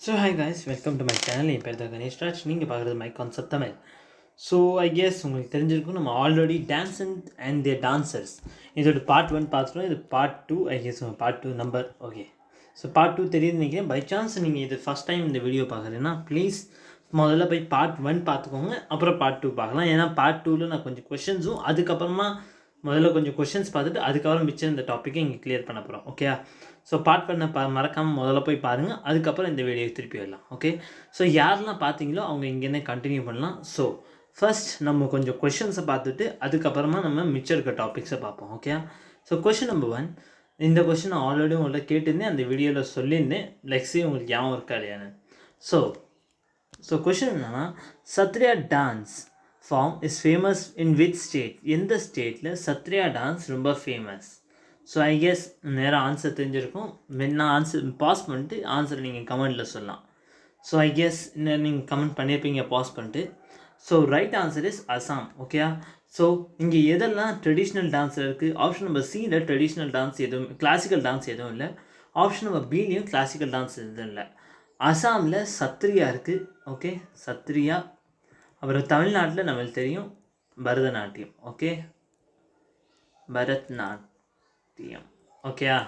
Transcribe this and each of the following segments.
So hi guys, welcome to my channel. என் பேர் தான் கணேஷ் ராஜ். நீங்கள் பார்க்குறது my concept Tamil. So I guess உங்களுக்கு தெரிஞ்சிருக்கும், நம்ம already dance and their dancers இதோட பார்ட் 1 பார்த்துட்டோம். இது part 2. I guess part 2 number okay. So part 2 தெரியுது நினைக்கிறேன். பை சான்ஸ் நீங்கள் இது ஃபஸ்ட் டைம் இந்த வீடியோ பார்க்குறீங்கன்னா ப்ளீஸ் முதல்ல போய் பார்ட் 1 பார்த்துக்கோங்க, அப்புறம் பார்ட் 2 பார்க்கலாம். ஏன்னா பார்ட் 2ல் நான் கொஞ்சம் கொஷின்ஸும் அதுக்கப்புறமா முதல்ல கொஞ்சம் கொஷின்ஸ் பார்த்துட்டு அதுக்கப்புறம் மிச்சம் இந்த டாப்பிக்கை இங்கே கிளியர் பண்ண போகிறோம். ஓகே, ஸோ பார்ட் பண்ண மறக்காமல் முதல்ல போய் பாருங்கள், அதுக்கப்புறம் இந்த வீடியோ திருப்பி வரலாம். ஓகே, ஸோ யாரெல்லாம் பார்த்தீங்களோ அவங்க இங்கேருந்தே கண்டினியூ பண்ணலாம். ஸோ ஃபர்ஸ்ட் நம்ம கொஞ்சம் கொஷின்ஸை பார்த்துட்டு அதுக்கப்புறமா நம்ம மிச்சம் இருக்க டாபிக்ஸை பார்ப்போம். Okay, so question number 1. இந்த கொஷின் ஆல்ரெடி உங்கள்கிட்ட கேட்டிருந்தேன், அந்த வீடியோவில் சொல்லியிருந்தேன். லெக்ஸி உங்களுக்கு ஞாபகம் இருக்கா இல்லையான்னு. ஸோ கொஷின் என்னன்னா, Sattriya dance form is famous in which state? எந்த ஸ்டேட்டில் சத்ரியா டான்ஸ் ரொம்ப ஃபேமஸ்? ஸோ ஐ கெஸ் நேராக ஆன்சர் தெரிஞ்சிருக்கும். நான் ஆன்சர் பாஸ் பண்ணிட்டு ஆன்சர் நீங்கள் கமெண்ட்டில் சொல்லலாம். ஸோ ஐ கெஸ் நீங்கள் கமெண்ட் பண்ணியிருப்பீங்க பாஸ் பண்ணிட்டு. So right answer is Assam. Okay, so இங்கே எதெல்லாம் ட்ரெடிஷ்னல் டான்ஸ் இருக்குது? ஆப்ஷன் நம்பர் சியில் ட்ரெடிஷ்னல் டான்ஸ் எதுவும், கிளாசிக்கல் டான்ஸ் எதுவும் இல்லை. ஆப்ஷன் நம்பர் பிலையும் கிளாசிக்கல் டான்ஸ் எதுவும் இல்லை. அசாமில் சத்ரியா இருக்குது. ஓகே, சத்ரியா. அப்புறம் தமிழ்நாட்டில் நம்மளுக்கு தெரியும் பரதநாட்டியம். ஓகே, பரதநாட்டியம். ஓகேயா,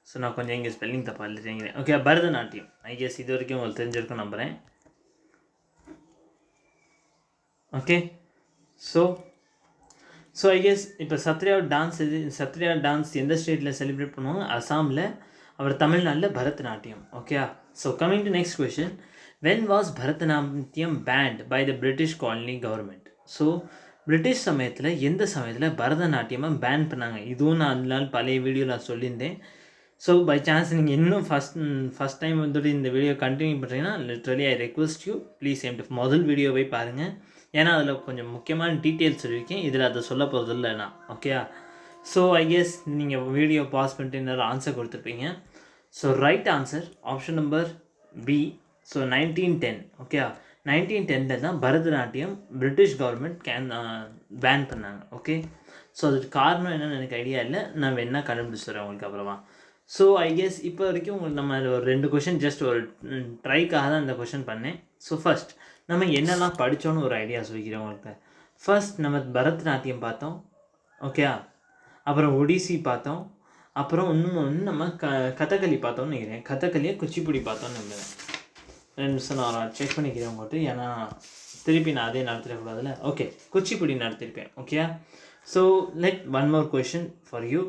ஸோ நான் கொஞ்சம் இங்கே ஸ்பெல்லிங் தப்பாக எழுதிட்டேங்கிறேன். ஓகே, பரதநாட்டியம். ஐ கெஸ் இது வரைக்கும் உங்களுக்கு தெரிஞ்சிருக்கும் நம்புகிறேன். ஓகே, ஸோ ஐ கெஸ் இப்போ சத்ரியா டான்ஸ் எந்த ஸ்டேட்டில் செலிப்ரேட் பண்ணுவாங்க? அசாமில். அப்புறம் தமிழ்நாட்டில் Bharatanatyam. Okay, so coming to next question. When was Bharatanatyam banned by the British colony government? So British சமயத்தில் எந்த சமயத்தில் பரதநாட்டியமாக பேன் பண்ணாங்க? இதுவும் நான் அதனால பழைய வீடியோ நான் சொல்லியிருந்தேன். ஸோ பை சான்ஸ் நீங்கள் இன்னும் ஃபஸ்ட் டைம் வந்துட்டு இந்த வீடியோ கண்டினியூ பண்ணுறீங்கன்னா literally I request you please முதல் வீடியோவை பாருங்கள். ஏன்னா அதில் கொஞ்சம் முக்கியமான டீட்டெயில்ஸ் சொல்லியிருக்கேன், இதில் அதை சொல்ல போகிறது இல்லை நான். ஓகே, ஸோ ஐ கெஸ் நீங்கள் வீடியோ பாஸ் பண்ணிட்டு இன்னொரு ஆன்சர் கொடுத்துருப்பீங்க. So right answer option number B. So 1910. Okay, 1910 தான் பரதநாட்டியம் பிரிட்டிஷ் கவர்மெண்ட் பேன் பண்ணாங்க. ஓகே, ஸோ அதுக்கு காரணம் என்னென்னு எனக்கு ஐடியா இல்லை, நான் வேணா கண்டுபிடிச்சிடுறேன் உங்களுக்கு அப்புறமா. ஸோ ஐ கெஸ் இப்போ வரைக்கும் உங்களுக்கு நம்ம ஒரு 2 கொஷின் ஜஸ்ட் ஒரு ட்ரைக்காக தான் இந்த கொஷின் பண்ணேன். ஸோ ஃபர்ஸ்ட் நம்ம என்னெல்லாம் படித்தோன்னு ஒரு ஐடியா சொல்லிக்கிறேன் உங்களுக்கு. ஃபர்ஸ்ட் நம்ம பரதநாட்டியம் பார்த்தோம். ஓகே, அப்புறம் ஒடிசி பார்த்தோம். அப்புறம் இன்னும் நம்ம கதகளி பார்த்தோம்னு நினைக்கிறேன். கதகளியை குச்சிப்புடி பார்த்தோன்னு நினைக்கிறேன். 2 நிமிஷம் நான் செக் பண்ணிக்கிறேன் உங்கள்கிட்ட, ஏன்னா திருப்பி நான் அதே நடத்திடக்கூடாதுல்ல. ஓகே, குச்சிப்புடி நடத்திருப்பேன். Okay, so let one more question for you.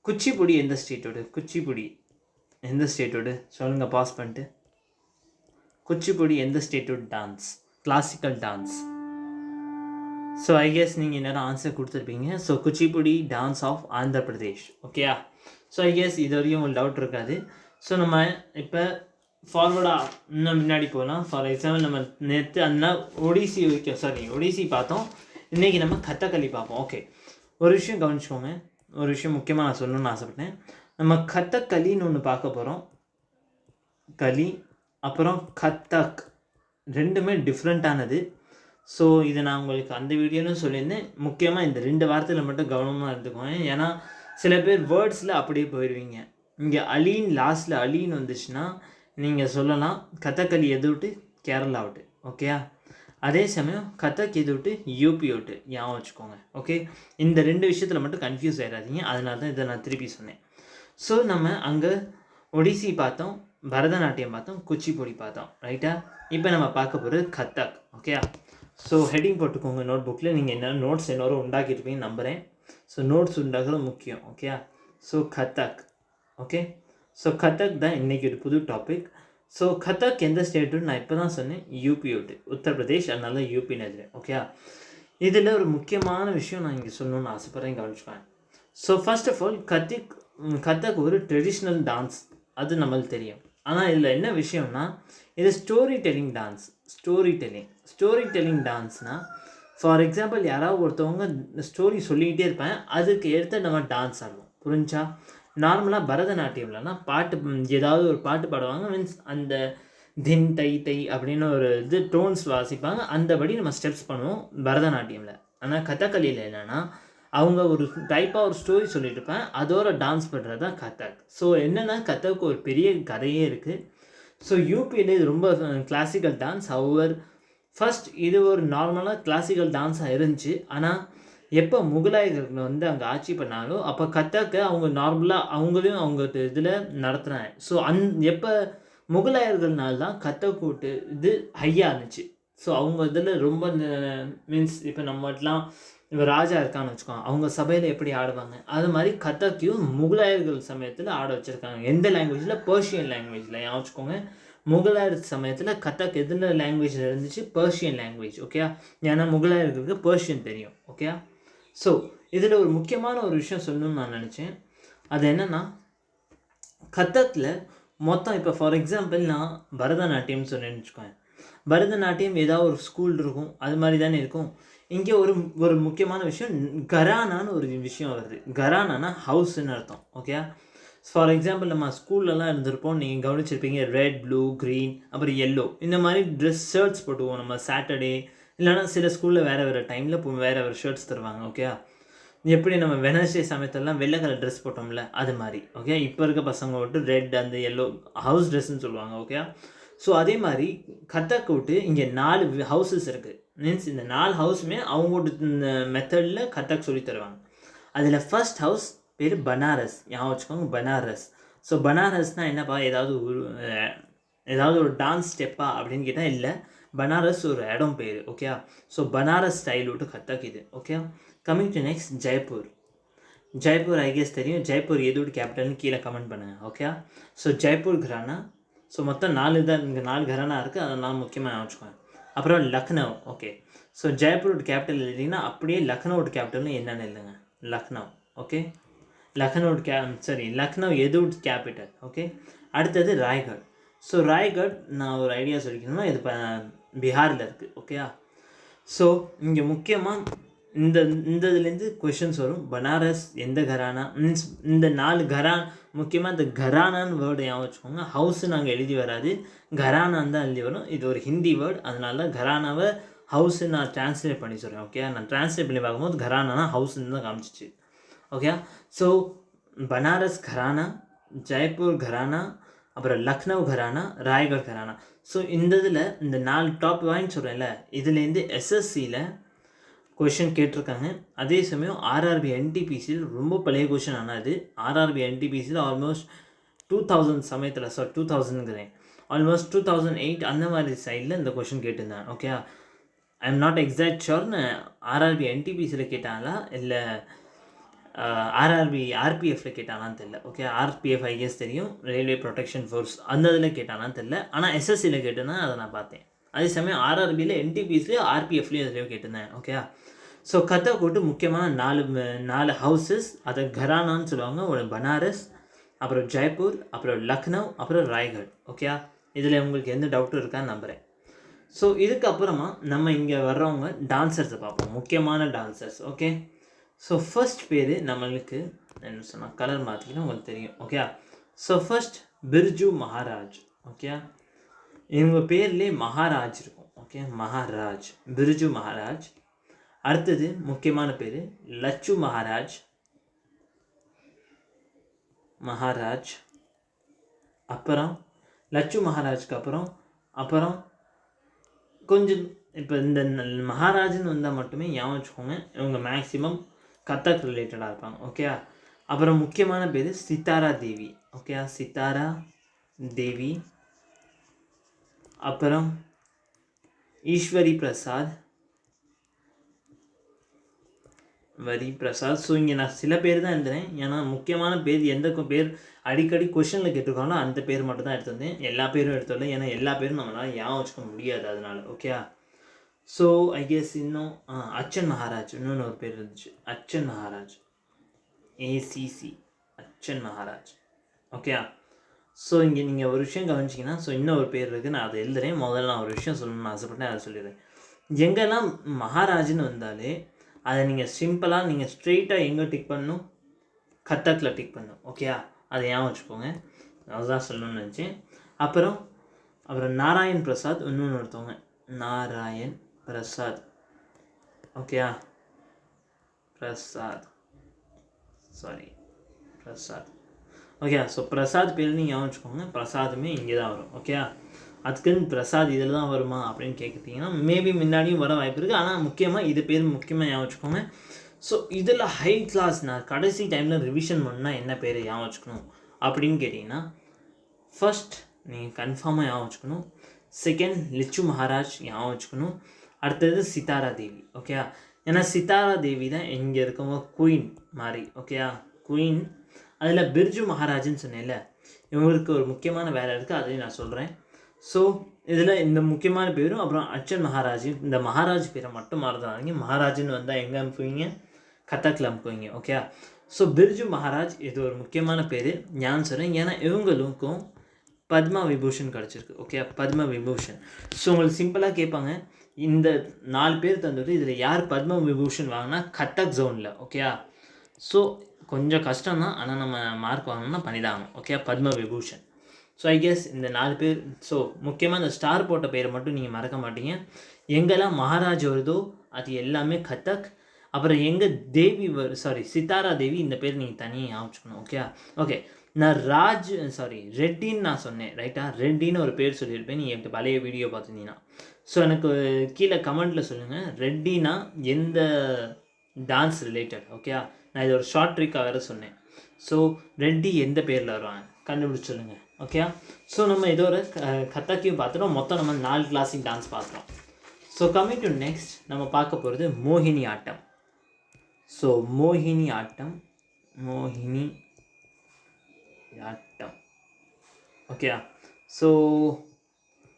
Kuchipudi எந்த ஸ்டேட்டோடு சொல்லுங்கள் பாஸ் பண்ணிட்டு. குச்சிப்புடி எந்த ஸ்டேட்டோட dance? Classical dance. So I guess நீங்கள் என்னென்ன ஆன்சர் கொடுத்துருப்பீங்க. So Kuchipudi dance of Andhra Pradesh. ஓகேயா, ஸோ ஐ கெஸ் இது வரையும் உங்களுக்கு டவுட் இருக்காது. ஸோ நம்ம இப்போ ஃபார்வர்டாக இன்னும் முன்னாடி போகலாம். ஃபார் எக்ஸாம்பிள் நம்ம நேற்று அந்த ஒடிசி பார்த்தோம். இன்றைக்கி நம்ம கதகளி பார்ப்போம். ஓகே, ஒரு விஷயம் கவனிச்சுக்கோங்க, ஒரு விஷயம் முக்கியமாக நான் சொல்லணும்னு ஆசைப்பட்டேன். நம்ம கதகளின்னு ஒன்று பார்க்க போகிறோம். களி அப்புறம் கதக் ரெண்டுமே டிஃப்ரெண்ட்டானது. ஸோ இதை நான் உங்களுக்கு அந்த வீடியோன்னு சொல்லியிருந்தேன். முக்கியமாக இந்த 2 வார்த்தையில் மட்டும் கவனமாக இருந்துக்கோங்க. ஏன்னா சில பேர் வேர்ட்ஸில் அப்படியே போயிடுவீங்க. இங்கே லாஸ்ட்டில் அலின்னு வந்துச்சுன்னா நீங்கள் சொல்லலாம் கதகளி எது விட்டு கேரளா விட்டு. ஓகேயா, அதே சமயம் கதக் எது விட்டு யூபி விட்டு ஞாபகம் வச்சுக்கோங்க. ஓகே, இந்த 2 விஷயத்தில் மட்டும் கன்ஃபியூஸ் ஆகிடாதீங்க. அதனால தான் இதை நான் திருப்பி சொன்னேன். ஸோ நம்ம அங்கே ஒடிசி பார்த்தோம், பரதநாட்டியம் பார்த்தோம், குச்சிப்புடி பார்த்தோம். ரைட்டா, இப்போ நம்ம பார்க்க போகிறது கதக். ஓகேயா, ஸோ ஹெட்டிங் போட்டுக்கோங்க நோட் புக்கில். நீங்கள் என்ன நோட்ஸ் என்னோட உண்டாக்கியிருப்பீங்கன்னு நம்புகிறேன். ஸோ நோட்ஸ் உண்டாக்குறது முக்கியம். ஓகேயா, so Kathak. Okay, so Kathak தான் இன்றைக்கி ஒரு புது டாபிக். ஸோ கதக் எந்த ஸ்டேட்டுன்னு நான் இப்போ தான் சொன்னேன், யூபி விட்டு, உத்தரப்பிரதேஷ். அதனால யூபின்னு எழுதுறேன். ஓகே, இதில் ஒரு முக்கியமான விஷயம் நான் இங்கே சொல்லணும்னு ஆசைப்பட்றேன், கவனிச்சுக்கேன். So first of all Kathak ஒரு ட்ரெடிஷ்னல் டான்ஸ், அது நம்மளுக்கு தெரியும். ஆனால் இதில் என்ன விஷயம்னா, இது ஸ்டோரி டெல்லிங் டான்ஸ்னால் ஃபார் எக்ஸாம்பிள் யாராவது ஒருத்தவங்க ஸ்டோரி சொல்லிக்கிட்டே இருப்பேன், அதுக்கு எடுத்து நம்ம டான்ஸ் ஆடுவோம். புரிஞ்சா? நார்மலாக பரதநாட்டியம்லனா ஏதாவது ஒரு பாட்டு பாடுவாங்க. மீன்ஸ் அந்த தின் தை தை அப்படின்னு ஒரு டோன்ஸ் வாசிப்பாங்க, அந்தபடி நம்ம ஸ்டெப்ஸ் பண்ணுவோம் பரதநாட்டியமில். ஆனால் கதகளியில் என்னென்னா அவங்க ஒரு டைப்பாக ஒரு ஸ்டோரி சொல்லிட்டு இருப்பேன், அதோட டான்ஸ் பண்ணுறது தான் கதக். ஸோ என்னென்னா கதக்கு ஒரு பெரிய கதையே இருக்குது. ஸோ யூபியில் இது ரொம்ப கிளாசிக்கல் டான்ஸ். ஹவர் ஃபர்ஸ்ட் இது ஒரு நார்மலாக கிளாசிக்கல் டான்ஸாக இருந்துச்சு. ஆனால் எப்போ முகலாயர்கள் வந்து அங்கே ஆட்சி பண்ணாலோ அப்போ கத்தாக்க அவங்க நார்மலாக அவங்களையும் அவங்க இதில் நடத்துனாங்க. ஸோ எப்போ முகலாயர்கள்னால தான் கத்தக்கூட்டு இது ஹையாக இருந்துச்சு. ஸோ அவங்க இதில் ரொம்ப மீன்ஸ் இப்போ நம்மலாம் இப்போ ராஜா இருக்கான்னு வச்சுக்கோங்க, அவங்க சபையில் எப்படி ஆடுவாங்க அது மாதிரி கத்தாக்கையும் முகலாயர்கள் சமயத்தில் ஆட வச்சுருக்காங்க. எந்த லாங்குவேஜில்? பர்ஷியன் லாங்குவேஜில். வச்சுக்கோங்க, முகலாயர் சமயத்தில் கத்தாக் எதில் லாங்குவேஜில் இருந்துச்சு? Persian language. ஓகே, ஏன்னா முகலாயர்களுக்கு பர்ஷியன் தெரியும். ஓகே, ஸோ இதில் ஒரு முக்கியமான ஒரு விஷயம் சொல்லணும்னு நான் நினச்சேன். அது என்னென்னா, கத்தக்கில் மொத்தம் இப்போ ஃபார் எக்ஸாம்பிள் நான் பரதநாட்டியம்னு சொன்னேன்னு வச்சுக்கோங்க. பரதநாட்டியம் ஏதாவது ஒரு ஸ்கூல் இருக்கும், அது மாதிரி தானே இருக்கும். இங்கே ஒரு முக்கியமான விஷயம் கரானான்னு ஒரு விஷயம் வருது. கரானானா ஹவுஸ்ன்னு அர்த்தம். ஓகே, ஃபார் எக்ஸாம்பிள் நம்ம ஸ்கூல்லலாம் இருந்திருப்போம், நீங்கள் கவனிச்சிருப்பீங்க. ரெட், ப்ளூ, க்ரீன், அப்புறம் எல்லோ, இந்த மாதிரி ட்ரெஸ் ஷர்ட்ஸ் போட்டுவோம் நம்ம சாட்டர்டே. இல்லைனா சில ஸ்கூலில் வேறு டைமில் வேறு ஷர்ட்ஸ் தருவாங்க. ஓகே, எப்படி நம்ம வெனஸ்டே சமயத்தெல்லாம் வெள்ளை கலர் ட்ரெஸ் போட்டோம்ல அது மாதிரி. ஓகே, இப்போ இருக்க பசங்க விட்டு ரெட் அந்த எல்லோ ஹவுஸ் ட்ரெஸ்ன்னு சொல்லுவாங்க. ஓகே, ஸோ அதே மாதிரி கத்தாக்கு விட்டு இங்கே 4 ஹவுசஸ் இருக்குது. மீன்ஸ் இந்த 4 ஹவுஸுமே அவங்களோட இந்த மெத்தடில் கத்தாக் சொல்லி தருவாங்க. அதில் ஃபர்ஸ்ட் ஹவுஸ் பேர் பனாரஸ். வச்சுக்கோங்க, பனாரஸ். ஸோ பனாரஸ்னால் என்னப்பா, ஏதாவது ஒரு டான்ஸ் ஸ்டெப்பா அப்படின்னு கேட்டால் இல்லை, பனாரஸ் ஒரு இடம் பேர். ஓகே, ஸோ பனாரஸ் ஸ்டைல் விட்டு கத்தாக் இது. Okay, coming to next Jaipur. Jaipur I guess தெரியும். ஜெய்ப்பூர் எதோட கேபிட்டல்னு கீழே கமெண்ட் பண்ணுங்கள். Okay, so Jaipur gharana. So மொத்தம் 4 தான், இங்கே 4 கரானா இருக்குது, அதெல்லாம் முக்கியமாக வச்சுக்கோங்க. அப்புறம் லக்னோ. ஓகே, ஸோ ஜெய்ப்பூரோட கேபிட்டல் இல்லைன்னா அப்படியே லக்னோட கேபிட்டல்னு என்னென்னு இல்லைங்க, லக்னோ. ஓகே, லக்னோ எதோட கேபிட்டல். ஓகே, அடுத்தது ராய்கட். ஸோ ராய்கட் நான் ஒரு ஐடியா சொல்லிக்கணும்னா இது பீகாரில் இருக்குது. ஓகே, ஸோ இங்கே முக்கியமாக இந்த இதுலேருந்து கொஷின்ஸ் வரும். பனாரஸ் எந்த கரானா, மீன்ஸ் இந்த 4 கரான், முக்கியமாக இந்த கரானான்னு வேர்டு வச்சுக்கோங்க. ஹவுஸு நாங்கள் எழுதி வராது, கரானான்னு தான் எழுதி வரும். இது ஒரு ஹிந்தி வேர்டு, அதனால கரானாவை ஹவுஸு நான் ட்ரான்ஸ்லேட் பண்ணி சொல்கிறேன். ஓகே, நான் ட்ரான்ஸ்லேட் பண்ணி பார்க்கும்போது கரானானா ஹவுஸுன்னு தான் காமிச்சிச்சு. ஓகே, ஸோ பனாரஸ் கரானா, ஜெய்ப்பூர் கரானா, அப்புறம் லக்னோ கரானா, ராய்கட் கரானா. ஸோ இந்த இதில் இந்த 4 டாப் பாயிண்ட் சொல்கிறேன்ல, இதுலேருந்து எஸ்எஸ்சியில் கொஷின் கேட்டிருக்காங்க. அதே சமயம் ஆர்ஆர்பி என்டிபிசியில் ரொம்ப பழைய கொஷின். ஆனால் அது ஆர்ஆர்பி என்டிபிசியில் ஆல்மோஸ்ட் 2000 சமயத்தில், 2000ங்கிறேன், ஆல்மோஸ்ட் 2008 அந்த மாதிரி சைடில் இந்த கொஷின் கேட்டிருந்தேன். Okay, I am not exact ஷோர்னு ஆர்ஆர்பி என்டிபிசியில் கேட்டாங்களா இல்லை ஆர்பிஎஃப்பில் கேட்டானான்னு தெரில. ஓகே, ஆர்பிஎஃப் ஐஎஸ் தெரியும், ரயில்வே ப்ரொடெக்ஷன் ஃபோர்ஸ், அந்த இதில் கேட்டானான்னு தெரில. ஆனால் எஸ்எஸ்சியில் கேட்டேன்னா அதை நான் பார்த்தேன். அதே சமயம் ஆர்ஆர்பியில் என்டிபிசிலையும் ஆர்பிஎஃப்லேயும் எதுலையோ கேட்டிருந்தேன். ஓகே, ஸோ கத்தாக் கூட்டு முக்கியமான 4 ஹவுசஸ், அதை கரானான்னு சொல்லுவாங்க. ஒரு பனாரஸ், அப்புறம் ஜெய்ப்பூர், அப்புறம் லக்னோ, அப்புறம் ராய்கட். ஓகே, இதில் உங்களுக்கு எந்த டவுட்டும் இருக்கான்னு நம்புகிறேன். ஸோ இதுக்கப்புறமா நம்ம இங்கே வர்றவங்க டான்ஸர்ஸை பார்ப்போம், முக்கியமான டான்ஸர்ஸ். ஓகே, ஸோ ஃபர்ஸ்ட் பேர் நம்மளுக்கு என்ன சொன்னால் கலர் மாற்றிக்கினா உங்களுக்கு தெரியும். Okay, so first Birju Maharaj. Okay, இவங்க பேர்லேயே மகாராஜ் இருக்கும். ஓகே, மகாராஜ், பிர்ஜு மகாராஜ். அடுத்தது முக்கியமான பேர் லச்சு மகாராஜ். அப்புறம் லச்சு மகாராஜ்க்கு அப்புறம் கொஞ்சம் இப்போ இந்த மகாராஜ்னு வந்தால் மட்டுமே வச்சுக்கோங்க, இவங்க மேக்ஸிமம் கத்தாக் ரிலேட்டடாக இருப்பாங்க. ஓகே, அப்புறம் முக்கியமான பேர் சித்தாரா தேவி. ஓகே, சித்தாரா தேவி. அப்புறம் ஈஸ்வரி பிரசாத். ஸோ இங்கே நான் சில பேர் தான் எழுதுறேன், ஏன்னா முக்கியமான பேர் எந்த பேர் அடிக்கடி கொஷனில் கேட்டிருக்காங்களோ அந்த பேர் மட்டும் தான் எடுத்துருந்தேன். எல்லா பேரும் எடுத்துடல, ஏன்னா எல்லா பேரும் நம்மளால் வச்சுக்க முடியாது அதனால். ஓகே, ஸோ ஐ கெஸ் இன்னும் அச்சன் மகாராஜ், இன்னொன்று ஒரு பேர் இருந்துச்சு, Achhan Maharaj, ACC, Achhan Maharaj. Okay, so இங்கே நீங்கள் ஒரு விஷயம் கவனிச்சிங்கன்னா, ஸோ இன்னும் ஒரு பேர் இருக்குது, நான் அதை எழுதுறேன். முதல்ல நான் ஒரு விஷயம் சொல்லணும்னு ஆசைப்பட்டேன், அதை சொல்லிடுறேன். எங்கெல்லாம் மகாராஜ்னு வந்தாலே அதை நீங்கள் சிம்பிளாக நீங்கள் ஸ்ட்ரெயிட்டாக எங்கே டிக் பண்ணணும், கத்தாக்கில் டிக் பண்ணணும். ஓகே, அதை வச்சுக்கோங்க, அதுதான் சொல்லணும்னு நினச்சேன். அப்புறம் நாராயண் பிரசாத், இன்னொன்று ஒருத்தவங்க Narayan Prasad. Okay, Prasad. Okay. So Prasad பேர் நீங்கள் ஞாபகம் வச்சுக்கோங்க, பிரசாதுமே இங்கே தான் வரும். ஓகே. அதுக்குன்னு பிரசாத் இதில் தான் வருமா அப்படின்னு கேட்குறீங்கன்னா மேபி முன்னாடியும் வர வாய்ப்பு இருக்குது. ஆனால் முக்கியமாக இது பேர் முக்கியமாக ஞாபகம் வச்சுக்கோங்க. ஸோ இதில் ஹை கிளாஸ் நான் கடைசி டைமில் ரிவிஷன் பண்ணால் என்ன பேர் ஞாபகம் வச்சுக்கணும் அப்படின்னு கேட்டிங்கன்னா, ஃபர்ஸ்ட் நீங்கள் கன்ஃபார்மாக ஞாபகம் வச்சுக்கணும். செகண்ட் லிச்சு மகாராஜ் ஞாபகம் வச்சுக்கணும். அடுத்தது சித்தாரா தேவி. ஓகே. ஏன்னா சித்தாரா தேவி தான் இங்கே இருக்கவங்க குயின் மாதிரி. ஓகே. குயின். அதில் பிர்ஜு மகாராஜ்னு சொன்னேன்ல, இவங்களுக்கு ஒரு முக்கியமான வேலை இருக்குது, அதையும் நான் சொல்கிறேன். ஸோ இதில் இந்த முக்கியமான பேரும் அப்புறம் அர்ச்சன் மகாராஜ், இந்த மகாராஜ் பேரை மட்டும் மறந்துடாதீங்க. மகாராஜ்னு வந்தால் எங்கே அனுப்புவீங்க? கதக்கில் அனுப்புவீங்க. ஓகே. ஸோ பிர்ஜு மகாராஜ் இது ஒரு முக்கியமான பேர் ஞான் சொல்கிறேன். ஏன்னா இவங்களுக்கும் பத்மா விபூஷன் கிடச்சிருக்கு. ஓகே. பத்ம விபூஷன். ஸோ உங்களுக்கு சிம்பிளாக கேட்பாங்க, இந்த 4 பேர் தந்துட்டு இதில் யார் பத்ம விபூஷன் வாங்கினா கதக் ஜோனில். ஓகே. ஸோ கொஞ்சம் கஷ்டம் தான், ஆனால் நம்ம மார்க் வாங்கணும்னா பண்ணிதாங்க. Okay. Padma Vibhushan. So I guess இந்த 4 பேர். ஸோ முக்கியமாக இந்த ஸ்டார் போட்ட பேரை மட்டும் நீங்கள் மறக்க மாட்டீங்க. எங்கெல்லாம் மகாராஜ் வருதோ அது எல்லாமே கதக். அப்புறம் எங்கள் தேவி சித்தாரா தேவி, இந்த பேர் நீங்கள் தனியாக ஞாபகம். ஓகே. ஓகே. நான் ரெட்டின்னு நான் சொன்னேன் ரைட்டா? ரெட்டின்னு ஒரு பேர் சொல்லியிருப்பேன் நீங்கள் எனக்கு பழைய வீடியோ பார்த்துருந்தீங்கன்னா. ஸோ எனக்கு கீழே கமெண்ட்டில் சொல்லுங்கள், ரெட்டினா எந்த டான்ஸ் ரிலேட்டட். ஓகே. நான் இது ஒரு ஷார்ட் ட்ரிக்காக வேறு சொன்னேன். ஸோ ரெட்டி எந்த பேரில் வருவாங்க கண்டுபிடிச்சி சொல்லுங்கள். ஓகே. ஸோ நம்ம இதோட கதக்கையும் பார்த்துட்டோம். மொத்தம் நம்ம 4 கிளாசிக் டான்ஸ் பார்த்துட்டோம். ஸோ கம்மிங் டு நெக்ஸ்ட் நம்ம பார்க்க போகிறது மோகினி ஆட்டம். ஸோ மோகினி ஆட்டம். ஓகே. ஸோ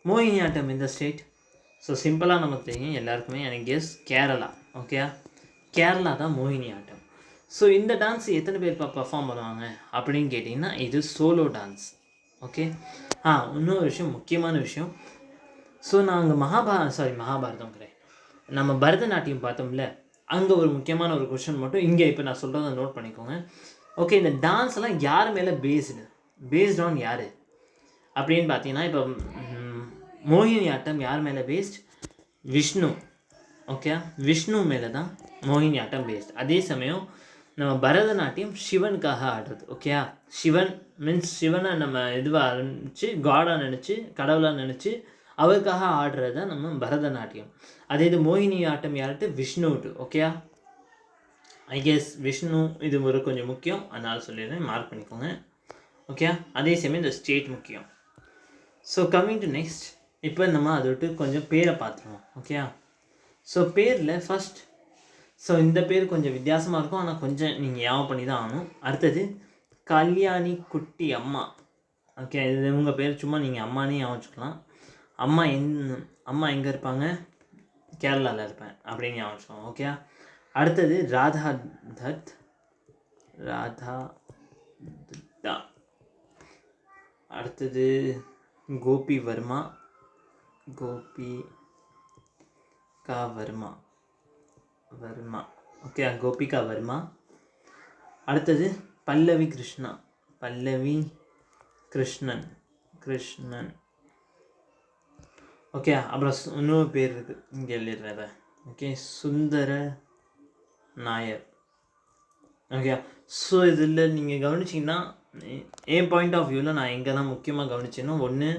மோகினி ஆட்டம் இந்த ஸ்டேட். ஸோ சிம்பிளாக நமக்கு தெரியும் எல்லாருக்குமே, எனக்கு கெஸ் கேரளா. ஓகே. கேரளா தான் மோகினி ஆட்டம். ஸோ இந்த டான்ஸ் எத்தனை பேர் பர்ஃபார்ம் பண்ணுவாங்க அப்படின்னு கேட்டிங்கன்னா, இது சோலோ டான்ஸ். ஓகே. இன்னொரு விஷயம், முக்கியமான விஷயம். ஸோ நாங்கள் மகாபாரதம் கிடையாது, நம்ம பரதநாட்டியம் பார்த்தோம்ல, அங்கே ஒரு முக்கியமான ஒரு கொஷின் மட்டும் இங்கே இப்போ நான் சொல்கிறத நோட் பண்ணிக்கோங்க. ஓகே. இந்த டான்ஸ் எல்லாம் யார் மேலே பேஸ்ட் ஆன் யார் அப்படின்னு பார்த்தீங்கன்னா, இப்போ மோகினி ஆட்டம் யார் மேலே பேஸ்ட்? விஷ்ணு. ஓகே. விஷ்ணு மேலே தான் மோகினி ஆட்டம் பேஸ்ட். அதே சமயம் நம்ம பரதநாட்டியம் சிவனுக்காக ஆடுறது. ஓகே. சிவன் மீன்ஸ் சிவனை நம்ம இதுவாக நினச்சி, காடாக நினச்சி, கடவுளாக நினச்சி அவருக்காக ஆடுறது தான் நம்ம பரதநாட்டியம். அதே இது மோகினி ஆட்டம் யார்ட்டு? விஷ்ணுட்டு. ஓகே. ஐ கெஸ் விஷ்ணு இது ஒரு கொஞ்சம் முக்கியம், அதனால் சொல்லிடுறேன், மார்க் பண்ணிக்கோங்க. ஓகே. அதே சமயம் இந்த ஸ்டேட் முக்கியம். ஸோ கம்மிங் டு நெக்ஸ்ட், இப்போ நம்ம அதை விட்டு கொஞ்சம் பேரை பார்த்துருவோம். ஓகே. ஸோ பேரில் ஃபஸ்ட், ஸோ இந்த பேர் கொஞ்சம் வித்தியாசமாக இருக்கும், ஆனால் கொஞ்சம் நீங்கள் ஞாபகம் பண்ணி தான் ஆகணும். அடுத்தது கல்யாணி குட்டி அம்மா. ஓகே. இது உங்கள் பேர் சும்மா நீங்கள் அம்மானே ஞாபகம் வச்சுக்கலாம். அம்மா எங்கே இருப்பாங்க? கேரளாவில் இருப்பேன் அப்படின்னு ஞாபகம் வச்சுக்கோங்க. ஓகே. அடுத்தது ராதா தத்தா. அடுத்தது கோபி வர்மா. ஓகே. கோபிகா வர்மா. அடுத்தது பல்லவி கிருஷ்ணன். ஓகே. அப்புறம் இன்னொரு பேர் இருக்குது, இங்கே எழுதுறத. ஓகே. சுந்தர நாயர். ஓகே. ஸோ இதில் நீங்கள் கவனிச்சிங்கன்னா, என் பாயிண்ட் ஆஃப் வியூவில் நான் எங்கெல்லாம் முக்கியமாக கவனிச்சேன்னா, ஒன்று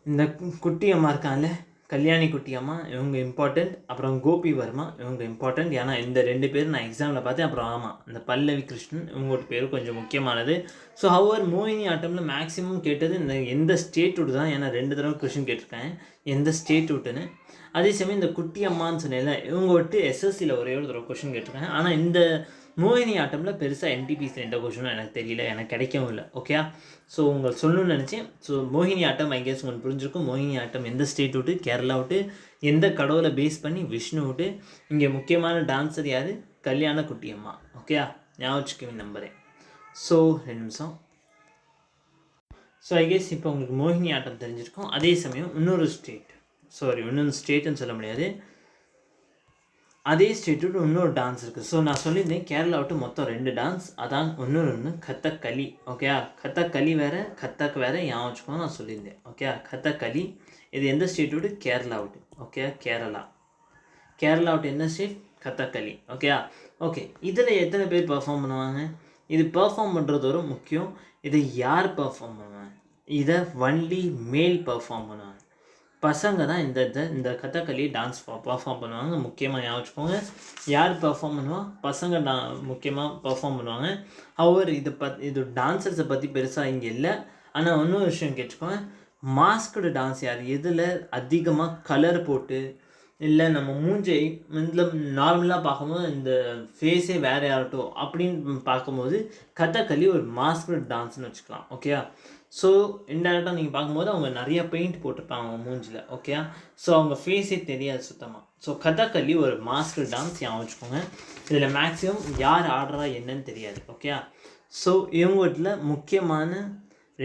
இந்த குட்டி அம்மா இருக்காங்கல்ல, கல்யாணி குட்டி அம்மா, இவங்க இம்பார்ட்டண்ட். அப்புறம் கோபி வர்மா, இவங்க இம்பார்ட்டண்ட். ஏன்னா இந்த 2 பேர் நான் எக்ஸாமில் பார்த்தேன். அப்புறம் இந்த பல்லவி கிருஷ்ணன், இவங்களோட பேர் கொஞ்சம் முக்கியமானது. ஸோ ஹவர் மோகினி ஆட்டமில் மேக்ஸிமம் கேட்டது இந்த எந்த ஸ்டேட் விட்டு தான். ஏன்னா 2 தடவை கொஷின் கேட்டிருக்கேன் எந்த ஸ்டேட் விட்டுன்னு. அதே சமயம் இந்த குட்டி அம்மான்னு சொன்னேன்ல, இவங்க விட்டு எஸ்எஸ்சியில் ஒரே ஒரு தடவை கொஷின் கேட்டிருக்கேன். ஆனால் இந்த மோகினி ஆட்டமில் பெருசாக என்டிபிசி எந்த கொஷினும் எனக்கு தெரியல, எனக்கு கிடைக்கவும் இல்லை. ஓகே. ஸோ உங்களுக்கு சொல்லணும்னு நினச்சேன். ஸோ மோகினி ஆட்டம் ஐ கெஸ் உங்களுக்கு புரிஞ்சிருக்கும். மோகினி ஆட்டம் எந்த ஸ்டேட் விட்டு? கேரளா விட்டு. எந்த கடவுளை பேஸ் பண்ணி? விஷ்ணு விட்டு. இங்கே முக்கியமான டான்ஸர் யார்? கல்யாண குட்டி அம்மா. ஓகே. ஞாபகம் நம்புறேன். ஸோ 2 நிமிஷம். ஸோ ஐ கெஸ் இப்போ உங்களுக்கு மோகினி ஆட்டம் தெரிஞ்சிருக்கும். அதே சமயம் இன்னொரு ஸ்டேட்டுன்னு சொல்ல முடியாது, அதே ஸ்டேட் விட்டு இன்னொரு டான்ஸ் இருக்குது. ஸோ நான் சொல்லியிருந்தேன் கேரளா விட்டு மொத்தம் 2 டான்ஸ். அதான் ஒன்று கதக்களி. ஓகே. கதக்களி வேறு, கதக் வேறு ஞாபகம் வச்சுக்கோங்க, நான் சொல்லியிருந்தேன். ஓகே. கதக்களி இது எந்த ஸ்டேட் விட்டு? கேரளா விட்டு. ஓகே. கேரளா விட்டு என்ன ஸ்டேட்? கதக்களி. ஓகே. இதில் எத்தனை பேர் பர்ஃபார்ம் பண்ணுவாங்க? இது பெர்ஃபார்ம் பண்ணுறது ஒரு முக்கியம். இதை யார் பெர்ஃபார்ம் பண்ணுவாங்க? இதை ஒன்லி மேல் பெர்ஃபார்ம் பண்ணுவாங்க. பசங்க தான் இந்த கதகளி டான்ஸ் பெர்ஃபார்ம் பண்ணுவாங்க. முக்கியமாக ஞாபகம் வச்சுக்கோங்க. யார் பெர்ஃபார்ம் பண்ணுவா? பசங்க முக்கியமாக பெர்ஃபார்ம் பண்ணுவாங்க. அவர் இது டான்ஸர்ஸை பற்றி பெருசாக இங்கே இல்லை. ஆனால் இன்னொரு விஷயம் கேட்டுக்கோங்க, மாஸ்கடு டான்ஸ் யார் எதில் அதிகமாக கலர் போட்டு இல்லை நம்ம மூஞ்சை இதில் நார்மலாக பார்க்கும்போது இந்த ஃபேஸே வேறு யார்ட்டோ அப்படின்னு பார்க்கும்போது கதகளி ஒரு மாஸ்கடு டான்ஸ்னு வச்சுக்கலாம். ஓகேயா? ஸோ இன்டெரக்டாக நீங்கள் பார்க்கும்போது அவங்க நிறைய பெயிண்ட் போட்டிருப்பாங்க அவங்க மூஞ்சில். ஓகேயா? ஸோ அவங்க ஃபேஸே தெரியாது சுத்தமாக. ஸோ கதகளி ஒரு மாஸ்கடு டான்ஸ் ஞாபகம் வச்சுக்கோங்க. இதில் மேக்ஸிமம் யார் ஆடுறா என்னன்னு தெரியாது. ஓகேயா? ஸோ இவங்ககிட்ட முக்கியமான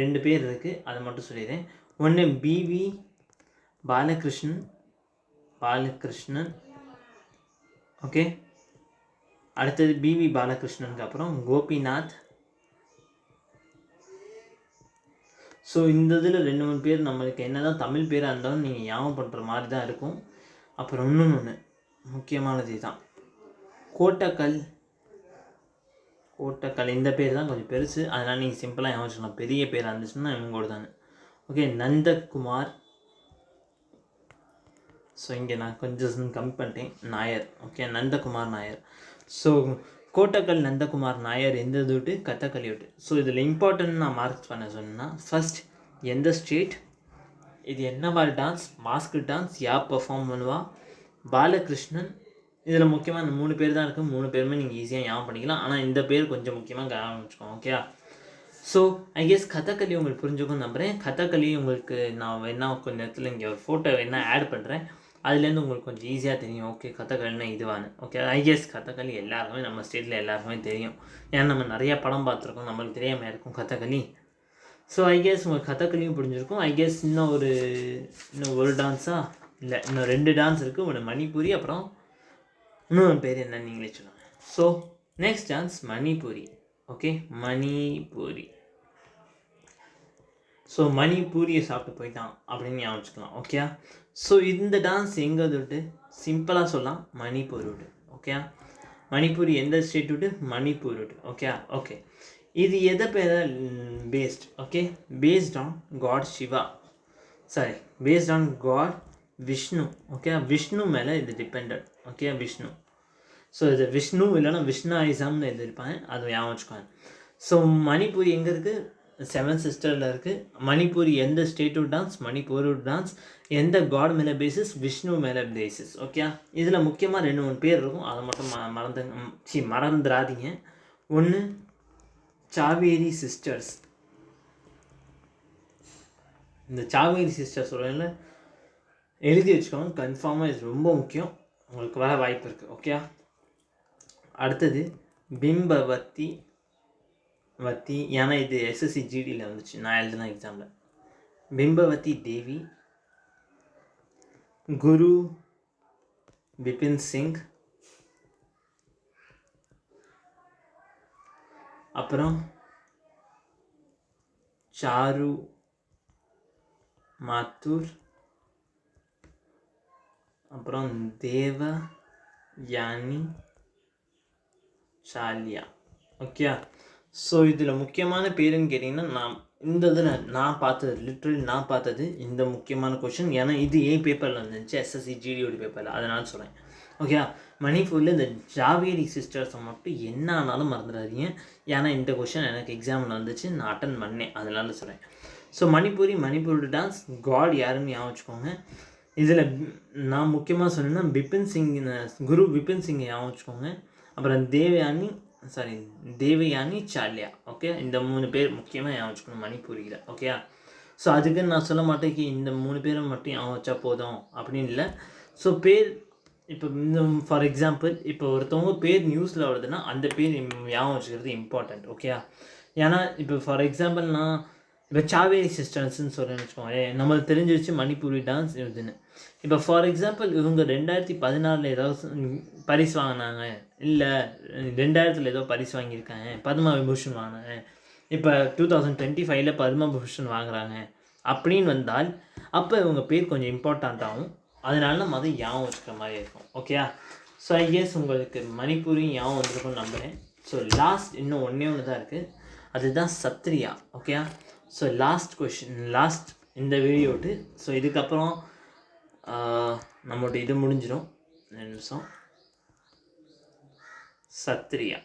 2 பேர் இருக்குது, அதை மட்டும் சொல்லிடுறேன். ஒன்று பிவி பாலகிருஷ்ணன். ஓகே, அடுத்தது பிவி பாலகிருஷ்ணனுக்கு அப்புறம் கோபிநாத். ஸோ இந்த இதில் 2-3 பேர் நம்மளுக்கு என்ன தான் தமிழ் பேராக இருந்தாலும் நீங்கள் ஞாபகம் பண்ணுற மாதிரி தான் இருக்கும். அப்புறம் இன்னொன்று முக்கியமானது தான் கோட்டக்கல். இந்த பேர் தான் கொஞ்சம் பெருசு, அதனால் நீங்கள் சிம்பிளாக ஞாபகம் வச்சுக்கலாம். பெரிய பேராக இருந்துச்சுன்னா இவங்களோட தானே. ஓகே, நந்தகுமார். ஸோ இங்கே நான் கொஞ்சம் கம்மி பண்ணிட்டேன், நாயர். ஓகே, நந்தகுமார் நாயர். ஸோ கோட்டக்கல் நந்தகுமார் நாயர் எந்த இது விட்டு? கதகளி விட்டு. ஸோ இதில் இம்பார்ட்டன்ட் நான் மார்க்ஸ் பண்ண சொன்னேன்னா, ஃபஸ்ட் எந்த ஸ்டேட், இது என்ன மாதிரி டான்ஸ், மாஸ்க் டான்ஸ், யார் பெர்ஃபார்ம் பண்ணுவா, பாலகிருஷ்ணன். இதில் முக்கியமாக இந்த 3 பேர் தான் இருக்குது. 3 பேருமே நீங்கள் ஈஸியாக ஞாபகம் பண்ணிக்கலாம். ஆனால் இந்த பேர் கொஞ்சம் முக்கியமாக கவனம் வச்சுக்கோங்க. Okay, so I guess Kathakali உங்களுக்கு புரிஞ்சுக்கும் நம்புகிறேன். கதகளி உங்களுக்கு நான் வேணா கொஞ்சம் நேரத்தில் இங்கே ஒரு ஃபோட்டோ வேணா ஆட் பண்ணுறேன். அதுலேருந்து உங்களுக்கு கொஞ்சம் ஈஸியாக தெரியும். ஓகே, கதகளினா இதுவானு. ஓகே, ஐ கெஸ் கதகளி எல்லாருக்குமே நம்ம ஸ்டேட்டில் எல்லாருக்குமே தெரியும். ஏன்னா நம்ம நிறையா படம் பார்த்துருக்கோம், நம்மளுக்கு தெரியாமல் இருக்கும் கதகளி. ஸோ ஐ கெஸ் உங்களுக்கு கதகளியும் புரிஞ்சிருக்கும். ஐ கெஸ் இன்னும் ஒரு டான்ஸாக இல்லை, இன்னும் 2 டான்ஸ் இருக்குது. ஒன்று மணிப்பூரி, அப்புறம் இன்னொரு பேர் என்னன்னு நீங்களே சொல்லுவாங்க. So next dance Manipuri. Okay, Manipuri. So மணிப்பூரியை சாப்பிட்டு போயிட்டான் அப்படின்னு ஞாபகம் வச்சுக்கலாம். ஓகே, ஸோ இந்த டான்ஸ் எங்கே விட்டு? சிம்பிளாக சொல்லலாம், மணிப்பூர் விட்டு. ஓகே, மணிப்பூரி எந்த ஸ்டேட் விட்டு? மணிப்பூர் விட்டு. ஓகே, இது எதை பேர் based? Okay, based on god Shiva, based on god Vishnu. Okay, Vishnu மேலே இது டிபெண்ட். ஓகே, விஷ்ணு. ஸோ இது விஷ்ணு இல்லைன்னா விஷ்ணாயிசம்னு எழுதியிருப்பாங்க, அது ஞாபகம் வச்சுக்கோங்க. ஸோ மணிப்பூரி எங்கே இருக்குது? 7 சிஸ்டரில் இருக்குது. மணிப்பூரி எந்த ஸ்டேட்வுட் டான்ஸ்? மணிப்பூர்வுட் டான்ஸ். எந்த காட் மேலே பேசிஸ்? விஷ்ணு மேலே பேசிஸ். ஓகே, இதில் முக்கியமாக 2-3 பேர் இருக்கும், அதை மட்டும் மறந்துடாதீங்க. ஒன்று சாவேரி சிஸ்டர்ஸ். இந்த சாவேரி சிஸ்டர்ஸ் சொல்ல எழுதி வச்சுக்கோங்க, கன்ஃபார்மாக இது ரொம்ப முக்கியம், உங்களுக்கு வர வாய்ப்பு இருக்குது. ஓகே, அடுத்தது பிம்பவதி. ஏன்னா இது SSC GDயில் வந்துச்சு, நான் எழுதின எக்ஸாமில். பிம்பவதி தேவி, குரு பிபின் சிங், அப்புறம் சாரு மாத்தூர், அப்புறம் தேவயானி சாலியா. ஓகே, ஸோ இதில் முக்கியமான பேருன்னு கேட்டிங்கன்னா, இந்த இதில் நான் பார்த்தது இந்த முக்கியமான கொஷின். ஏன்னா இது பேப்பரில் வந்துச்சு, SSC GDயோட பேப்பரில், அதனால சொல்கிறேன். ஓகே, மணிப்பூரில் இந்த ஜாவேரி சிஸ்டர்ஸை மட்டும் என்ன ஆனாலும் மறந்துடாதீங்க. ஏன்னா இந்த கொஷின் எனக்கு எக்ஸாமில் வந்துச்சு, நான் அட்டன் பண்ணேன், அதனால சொல்கிறேன். ஸோ மணிப்பூரி டான்ஸ் காட் யாருன்னு ஞாபகம் வச்சுக்கோங்க. இதில் நான் முக்கியமாக சொன்னேன்னா குரு பிபின் சிங் ஞாபகம் வச்சுக்கோங்க. அப்புறம் தேவயானி சாலியா. ஓகே, இந்த 3 பேர் முக்கியமாக ஞாபகம் வச்சுக்கணும் மணிப்பூரியில். ஓகே, ஸோ அதுக்குன்னு நான் சொல்ல மாட்டேன் இந்த 3 பேரை மட்டும் ஞாபகம் வச்சா போதும் அப்படின்னு இல்லை. ஸோ பேர் இப்போ இந்த ஃபார் எக்ஸாம்பிள் இப்போ ஒருத்தவங்க பேர் நியூஸில் வருதுன்னா அந்த பேர் ஞாபகம் வச்சுக்கிறது இம்பார்ட்டண்ட். ஓகே, ஏன்னா இப்போ ஃபார் எக்ஸாம்பிள் நான் இப்போ சாவேரி சிஸ்டர்ஸ்ன்னு சொல்கிறேன்னு வச்சுக்கோங்க, நம்மளுக்கு தெரிஞ்சிருச்சு மணிப்பூரி டான்ஸ் இதுன்னு. இப்போ ஃபார் எக்ஸாம்பிள் இவங்க 2014 ஏதாவது பரிசு வாங்கினாங்க, இல்லை 2000 ஏதோ பரிசு வாங்கியிருக்காங்க, பத்ம விபூஷன் வாங்கினாங்க, இப்போ 2025 பத்மபூஷன் வாங்குறாங்க அப்படின்னு வந்தால் அப்போ இவங்க பேர் கொஞ்சம் இம்பார்ட்டண்ட்டாகவும் அதனால நம்ம அதை ஞாபகம் வச்சுக்கிற மாதிரி இருக்கும். ஓகே, ஸோ ஐ கெஸ் உங்களுக்கு மணிப்பூரி ஞாபகம் வந்திருக்கும்னு நம்புகிறேன். ஸோ லாஸ்ட் இன்னும் ஒன்றே ஒன்று தான் இருக்குது, அதுதான் Kshatriya. Okay, so last question, last இந்த வீடியோட்டு. ஸோ இதுக்கப்புறம் நம்மளோட இது முடிஞ்சிடும். 2 நிமிஷம். சத்ரியா.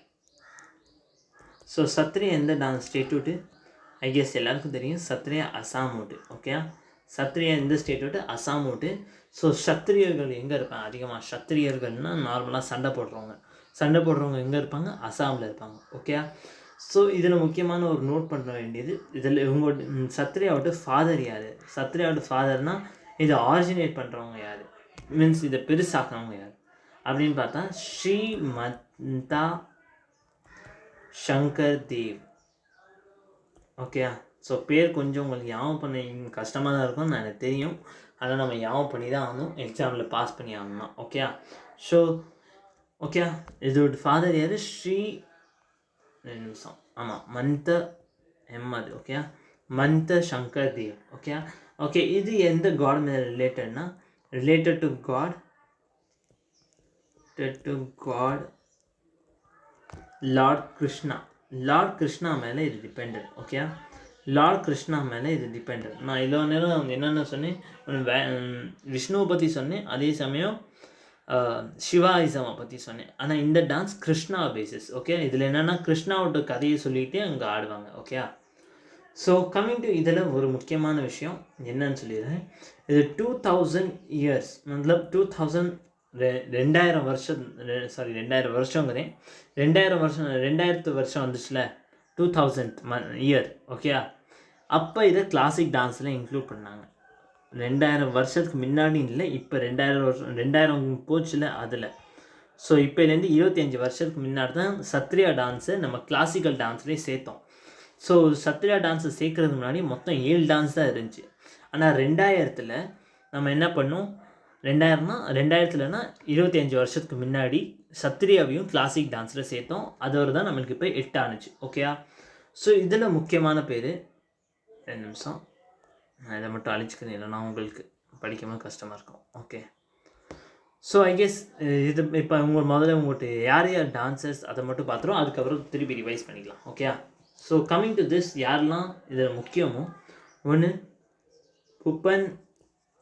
ஸோ சத்ரியா எந்த டான்ஸ் ஸ்டேட் விட்டு? ஐ கெஸ் எல்லாருக்கும் தெரியும், சத்ரியா அசாம் விட்டு. ஓகே, சத்ரியா எந்த ஸ்டேட் விட்டு? அசாம் விட்டு. ஸோ சத்திரியர்கள் எங்கே இருப்பாங்க அதிகமாக? சத்திரியர்கள்னால் நார்மலாக சண்டை போடுறவங்க எங்கே இருப்பாங்க? அசாமில் இருப்பாங்க. ஓகே, ஸோ இதில் முக்கியமான ஒரு நோட் பண்ண வேண்டியது, இதில் இவங்களோட சத்ரியாவோட ஃபாதர் யார்? சத்ரியாவோட ஃபாதர்னால் இதை ஆரிஜினேட் பண்ணுறவங்க யார், மீன்ஸ் இதை பெருசாக்குனவங்க யார் அப்படின்னு பார்த்தா ஸ்ரீமந்தா சங்கர் தேவ். ஓகே, ஸோ பேர் கொஞ்சம் உங்களுக்கு ஞாபகம் பண்ண கஷ்டமாக தான் இருக்கும்னு எனக்கு தெரியும், ஆனால் நம்ம ஞாபகம் பண்ணி தான் ஆகணும், எக்ஸாமில் பாஸ் பண்ணி ஆகணும்னா. ஓகே, ஸோ ஓகே, இதோட ஃபாதர் யார்? 2 நிமிஷம். ஆமாம், மந்த அது. ஓகே, மந்த சங்கர் தேவ். ஓகே ஓகே, இது எந்த காட் மேலே ரிலேட்டட்னா, related to God lord Krishna. Lord Krishna மேலே இது டிபெண்டட். ஓகே, லார்ட் கிருஷ்ணா மேலே இது டிபெண்டட். நான் இவ்வளோ நேரம் என்னென்ன சொன்னேன், விஷ்ணுவை பற்றி சொன்னேன், அதே சமயம் சிவாயிசமை பற்றி சொன்னேன். ஆனால் இந்த டான்ஸ் கிருஷ்ணா பேசிஸ். ஓகே, இதில் என்னென்னா கிருஷ்ணாவோட கதையை சொல்லிகிட்டே அங்கே ஆடுவாங்க. ஓகே, ஸோ கம்மிங் டு இதில் ஒரு முக்கியமான விஷயம் என்னன்னு சொல்லிடுறேன். இது 2000 இயர்ஸ், மਤਲਬ 2000 வருஷம், சாரி 2000 வருஷங்கிறேன், 2000 வருஷம் வந்துச்சுல, 2000 இயர். ஓகே, அப்போ இதை கிளாசிக் டான்ஸில் இன்க்ளூட் பண்ணாங்க. 2000 வருஷத்துக்கு முன்னாடி இல்லை, இப்போ 2000 வருஷம், 2000 போச்சுல அதில். ஸோ இப்போலேருந்து 25 வருஷத்துக்கு முன்னாடி தான் சத்ரியா டான்ஸை நம்ம கிளாசிக்கல் டான்ஸ்லேயே சேர்த்தோம். ஸோ சத்ரியா டான்ஸை சேர்க்கறதுக்கு முன்னாடி மொத்தம் 7 டான்ஸ் தான் இருந்துச்சு. ஆனால் 2000 நம்ம என்ன பண்ணோம், 2000னா 25 வருஷத்துக்கு முன்னாடி சத்ரியாவையும் கிளாசிக் டான்ஸில் சேர்த்தோம். அதோடு தான் நம்மளுக்கு இப்போ 8 ஆணுச்சு. ஓகேயா, ஸோ இதில் முக்கியமான பேர், 2 நிமிஷம் நான் இதை மட்டும் அழிச்சுக்கிறேன், இல்லைனா உங்களுக்கு படிக்கும்போது கஷ்டமாக இருக்கும். ஓகே, ஸோ ஐ கெஸ் இது இப்போ முதல்ல உங்கள்கிட்ட யார் டான்சர்ஸ் அதை மட்டும் பார்த்துரும், அதுக்கப்புறம் திருப்பி ரிவைஸ் பண்ணிக்கலாம். Okay, so coming to this, யாரெல்லாம் இதில் முக்கியமோ, ஒன்று புப்பன்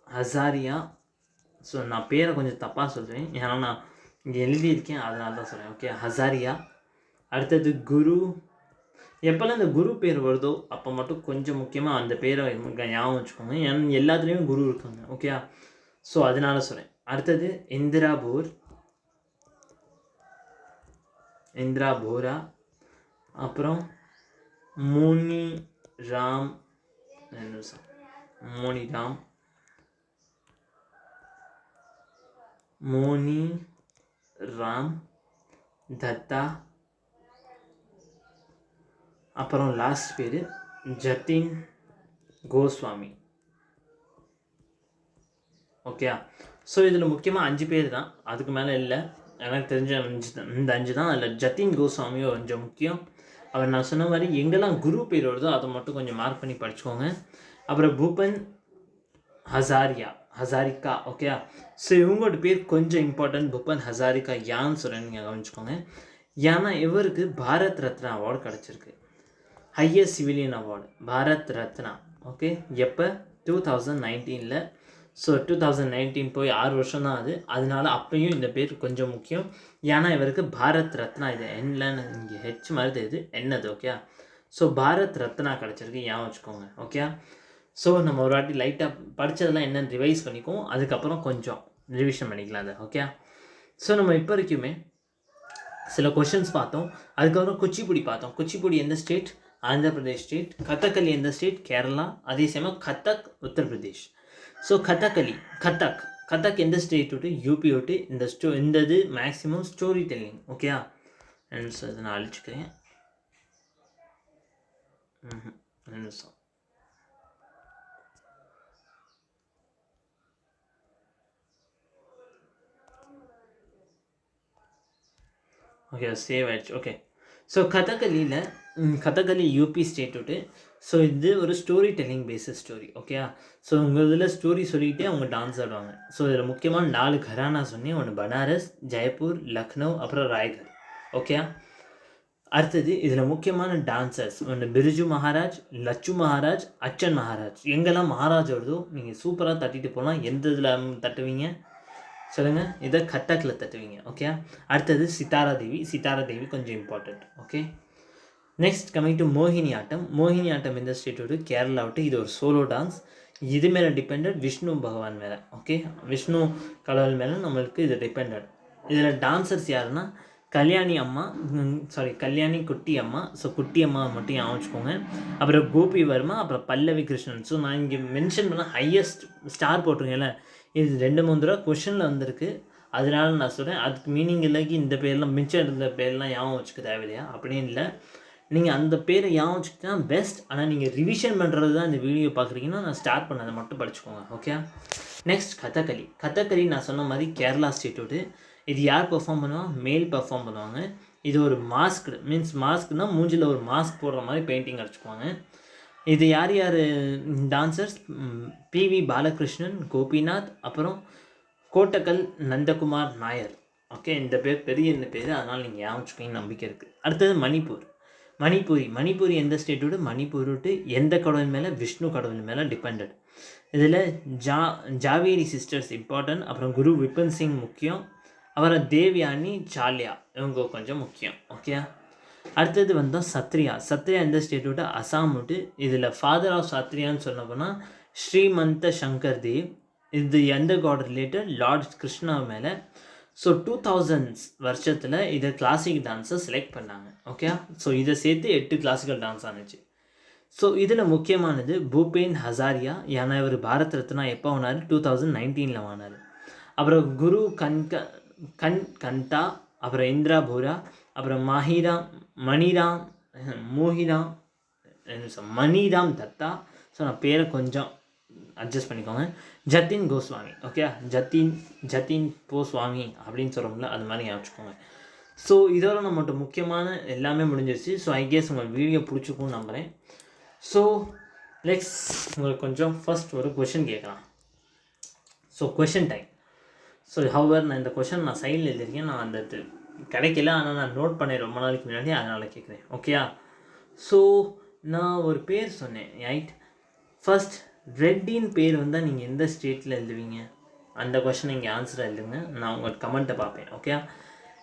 ஹசாரியா. ஸோ நான் பேரை கொஞ்சம் தப்பாக சொல்கிறேன், ஏன்னா நான் இங்கே எழுதியிருக்கேன், அதனால தான் சொல்கிறேன். ஓகே, ஹசாரியா. அடுத்தது குரு. எப்போல்லாம் இந்த குரு பேர் வருதோ அப்போ மட்டும் கொஞ்சம் முக்கியமாக அந்த பேரை ஞாபகம் வச்சுக்கோங்க, ஏன்னா எல்லாத்துலேயும் குரு இருக்காங்க. ஓகே, ஸோ அதனால சொல்கிறேன். அடுத்தது இந்திரா போரா. அப்புறம் மோனிராம் தத்தா. அப்புறம் லாஸ்ட் பேர் ஜதின் கோஸ்வாமி. ஓகே, ஸோ இதில் முக்கியமாக 5 பேர் தான், அதுக்கு மேலே இல்லை, எனக்கு தெரிஞ்ச இந்த 5 தான். அதில் ஜதின் கோஸ்வாமியும் கொஞ்சம் முக்கியம். அவர் நான் சொன்ன மாதிரி எங்கெல்லாம் குரு பேர் வருதோ அதை மட்டும் கொஞ்சம் மார்க் பண்ணி படிச்சுக்கோங்க. அப்புறம் பூபன் ஹசாரிகா. ஓகே, ஸோ இவங்களோட பேர் கொஞ்சம் இம்பார்ட்டன்ட். பூபன் ஹசாரிகா யான்னு சொல்கிறேன்னு நீங்கள் கவனிச்சுக்கோங்க, ஏன்னா இவருக்கு பாரத் ரத்னா அவார்டு கிடச்சிருக்கு, highest civilian award, Bharat Ratna. Okay, எப்போ? 2019. ஸோ 2019 போய் 6 வருஷம் தான் அது, அதனால அப்பையும் இந்த பேர் கொஞ்சம் முக்கியம், ஏன்னா இவருக்கு பாரத் ரத்னா, இது என்னன்னு இங்கே ஹெச் மாதிரி தெரியுது, என்னது. ஓகே, ஸோ பாரத் ரத்னா கிடச்சிருக்கு, ஞாபகம் வச்சுக்கோங்க. ஓகே, ஸோ நம்ம ஒரு வாட்டி லைட்டாக படித்ததெல்லாம் என்னென்னு ரிவைஸ் பண்ணிக்குவோம், அதுக்கப்புறம் கொஞ்சம் ரிவிஷன் பண்ணிக்கலாம் அதை. ஓகே, ஸோ நம்ம இப்போ வரைக்குமே சில கொஷின்ஸ் பார்த்தோம், அதுக்கப்புறம் குச்சிப்புடி பார்த்தோம். குச்சிப்புடி எந்த ஸ்டேட்? ஆந்திர பிரதேஷ் ஸ்டேட். கதகளி எந்த ஸ்டேட்? கேரளா. அதே சமயம் கதக் உத்தரப்பிரதேஷ். ஸோ கதக் எந்த ஸ்டேட் விட்டு? யூபி விட்டு. இந்த இது மேக்ஸிமம் ஸ்டோரி டெல்லிங். ஓகேயா, இதை நான் அழிச்சுக்கிறேன். நிமிஷம். ஓகே, சேவ் ஆயிடுச்சு. Okay, so Kathakali UP state விட்டு. ஸோ இது ஒரு story telling bases story. Okay, so உங்கள் இதில் ஸ்டோரி சொல்லிகிட்டே அவங்க டான்ஸ் ஆடுவாங்க. ஸோ இதில் முக்கியமான 4 கரானா சொன்னேன், ஒன்று பனாரஸ், ஜெய்ப்பூர், லக்னோ, அப்புறம் ராய்கர். ஓகே, அடுத்தது இதில் முக்கியமான டான்சர்ஸ் ஒன்று பிர்ஜு மகாராஜ், லச்சு மகாராஜ், அச்சன் மகாராஜ். எங்கெல்லாம் மகாராஜ் வருதோ நீங்கள் சூப்பராக தட்டிட்டு போகலாம். எந்த இதில் தட்டுவீங்க சொல்லுங்கள்? இதை கட்டக்கில் தட்டுவீங்க. ஓகே. அடுத்தது சித்தாரா தேவி. சித்தாரா தேவி கொஞ்சம் important. Okay. Next coming to மோகினி ஆட்டம். மோகினி ஆட்டம் எந்த ஸ்டேட்டோடு? கேரளா விட்டு. இது ஒரு சோலோ டான்ஸ். இது மேலே டிபெண்ட் விஷ்ணு பகவான் மேலே. ஓகே. விஷ்ணு கடவுள் மேலே நம்மளுக்கு இது டிபெண்ட். இதில் டான்சர்ஸ் யாருன்னா கல்யாணி அம்மா, கல்யாணி குட்டி அம்மா. ஸோ குட்டி அம்மா மட்டும் ஞாபகம் வச்சுக்கோங்க. அப்புறம் கோபி வர்மா, அப்புறம் பல்லவி கிருஷ்ணன். ஸோ நான் இங்கே மென்ஷன் பண்ண ஹையஸ்ட் ஸ்டார் போட்டிருக்கேன்ல, இது 2-3 தடவை கொஷனில் வந்திருக்கு. அதனால நான் சொல்கிறேன். அதுக்கு மீனிங் இல்லைக்கு இந்த பேர்லாம் மிச்சம் இருந்த பேர்லாம் ஞாபகம் வச்சுக்க தேவையில்லையா அப்படின்னு இல்லை. நீங்கள் அந்த பேரை ஞாபகம் வச்சுக்கிட்டா பெஸ்ட். ஆனால் நீங்கள் ரிவிஷன் பண்ணுறது தான் இந்த வீடியோ பார்க்குறீங்கன்னா நான் ஸ்டார்ட் பண்ணதை மட்டும் படிச்சுக்கோங்க. ஓகே. நெக்ஸ்ட் கதகளி. கதகளி நான் சொன்ன மாதிரி கேரளா ஸ்டேட்டோடு. இது யார் பெர்ஃபார்ம் பண்ணுவாங்க? மேல் பெர்ஃபார்ம் பண்ணுவாங்க. இது ஒரு மாஸ்க், மீன்ஸ் மாஸ்க்னால் மூஞ்சில் ஒரு மாஸ்க் போடுற மாதிரி பெயிண்டிங் அடிச்சுக்குவாங்க. இது யார் யார் டான்சர்ஸ்? பிவி பாலகிருஷ்ணன், கோபிநாத், அப்புறம் கோட்டக்கல் நந்தகுமார் நாயர். ஓகே. இந்த பேர் பெரிய இந்த பேர், அதனால் நீங்கள் ஞாபகம் நம்பிக்கை இருக்குது. அடுத்தது மணிப்பூர். மணிப்பூரி எந்த ஸ்டேட்டோடு? மணிப்பூர் விட்டு எந்த கடவுள் மேலே? விஷ்ணு கடவுள் மேலே டிபெண்ட். இதில் ஜாவேரி சிஸ்டர்ஸ் இம்பார்ட்டன்ட். அப்புறம் குரு விபின் சிங் முக்கியம். அப்புறம் தேவ்யானி, சாலியா இவங்க கொஞ்சம் முக்கியம். ஓகே. அடுத்தது வந்தால் சத்ரியா. சத்ரியா எந்த ஸ்டேட் விட்டு? அசாம் விட்டு. இதில் ஃபாதர் ஆஃப் சத்ரியான்னு சொன்ன போனால் ஸ்ரீமந்த சங்கர் தேவ். இது எந்த காட் ரிலேட்டட்? லார்ட் கிருஷ்ணா மேலே. ஸோ 2000s வருஷத்தில் இதை கிளாசிக் டான்ஸை செலக்ட் பண்ணாங்க. ஓகே. ஸோ இதை சேர்த்து 8 கிளாசிக்கல் டான்ஸ் ஆனிச்சு. ஸோ இதில் முக்கியமானது பூபேன் ஹசாரியா. ஏன்னா இவர் பாரத் ரத்னா எப்போ ஆனார்? 2019 ஆனார். அப்புறம் குரு கண்டா, அப்புறம் இந்திரா போரா, அப்புறம் மணிராம் தத்தா. ஸோ நான் பேரை கொஞ்சம் அட்ஜஸ்ட் பண்ணிக்கோங்க. ஜத்தின் கோஸ்வாமி. ஓகே. ஜத்தின் கோஸ்வாமி அப்படின்னு சொல்கிறோம்ல, அது மாதிரி ஞாபகம். ஸோ இதோட நம்மகிட்ட முக்கியமான எல்லாமே முடிஞ்சிருச்சு. ஸோ ஐ கெஸ் உங்களுக்கு வீடியோ பிடிச்சிக்கும்னு நம்புகிறேன். ஸோ நெக்ஸ்ட் உங்களுக்கு கொஞ்சம் ஃபஸ்ட் ஒரு கொஷின் கேட்கலாம். So question time. So hour நான் இந்த கொஷின் நான் சைடில் எழுதியிருக்கேன். நான் அந்த கிடைக்கல, ஆனால் நான் நோட் பண்ணேன் ரொம்ப நாளைக்கு முன்னாடி, அதனால் கேட்குறேன். ஓகேயா? ஸோ நான் ஒரு பேர் சொன்னேன், ரைட்? ஃபர்ஸ்ட் ரெட்டின் பேர் வந்தால் நீங்கள் எந்த ஸ்டேட்டில் எழுதுவீங்க? அந்த கொஷின் நீங்கள் ஆன்சரை எழுதுங்க. நான் உங்கள் கமெண்ட்டை பார்ப்பேன். ஓகே.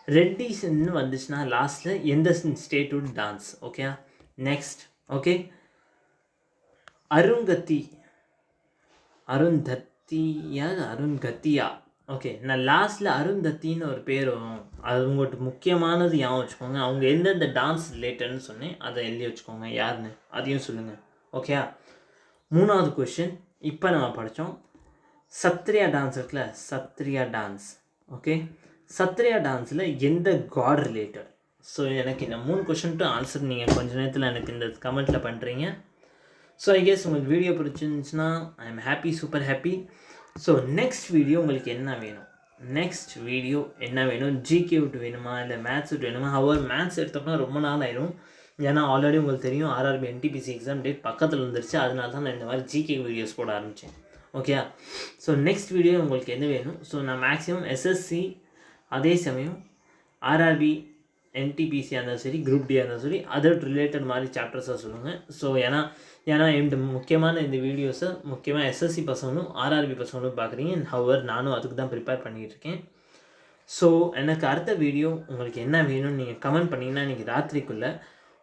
ரெட்டிஸ்ன்னு வந்துச்சுன்னா லாஸ்ட்டில் எந்த ஸ்டேட்டோட டான்ஸ். ஓகே. நெக்ஸ்ட். ஓகே. அருண்கத்தியா. ஓகே. நான் லாஸ்ட்டில் அருந்தத்தின்னு ஒரு பேர் வரும், அது உங்கள்கிட்ட முக்கியமானது ஞாபகம் வச்சுக்கோங்க. அவங்க எந்தெந்த டான்ஸ் ரிலேட்டட்னு சொன்னேன், அதை எழுதி வச்சுக்கோங்க யாருன்னு, அதையும் சொல்லுங்கள். ஓகே. 3வது கொஷின். இப்போ நம்ம படித்தோம் சத்ரியா டான்ஸ் இருக்குல்ல, சத்ரியா டான்ஸ். ஓகே. சத்ரியா டான்ஸில் எந்த காட் ரிலேட்டட்? ஸோ எனக்கு இந்த 3 கொஷின்ட்டு ஆன்சர் நீங்கள் கொஞ்ச நேரத்தில் எனக்கு இந்த கமெண்ட்டில் பண்ணுறீங்க. ஸோ ஐ கெஸ் உங்களுக்கு வீடியோ பிடிச்சிருந்துச்சுன்னா I am happy, super happy. So next video உங்களுக்கு என்ன வேணும்? ஜிகே விட்டு வேணுமா, இல்லை மேத்ஸ் விட்டு வேணுமா? மேத்ஸ் எடுத்தோம்னா ரொம்ப நாள் ஆயிடும். ஏன்னா ஆல்ரெடி உங்களுக்கு தெரியும் ஆர்ஆர்பி என்டிபிசி எக்ஸாம் டேட் பக்கத்தில் வந்துருச்சு. அதனால தான் நான் இந்த மாதிரி ஜிகே வீடியோஸ் போட ஆரம்பித்தேன். ஓகே. ஸோ நெக்ஸ்ட் வீடியோ உங்களுக்கு என்ன வேணும்? ஸோ நான் மேக்ஸிமம் எஸ்எஸ்சி, அதே சமயம் ஆர்ஆர்பி என்டிபிசியாக இருந்தாலும் சரி, குரூப் டியாக இருந்தாலும் சரி, அதர் ரிலேட்டட் மாதிரி சாப்டர்ஸாக சொல்லுங்கள். ஸோ ஏன்னா இந்த முக்கியமான இந்த வீடியோஸை முக்கியமாக எஸ்எஸ்சி பசங்களும் ஆர்ஆர்பி பசங்களும் பார்க்குறீங்க. நானும் அதுக்கு தான் ப்ரிப்பேர் பண்ணிகிட்டு இருக்கேன். ஸோ எனக்கு அடுத்த வீடியோ உங்களுக்கு என்ன வேணும்னு நீங்கள் கமெண்ட் பண்ணிங்கன்னா நீங்கள் ராத்திரிக்குள்ளே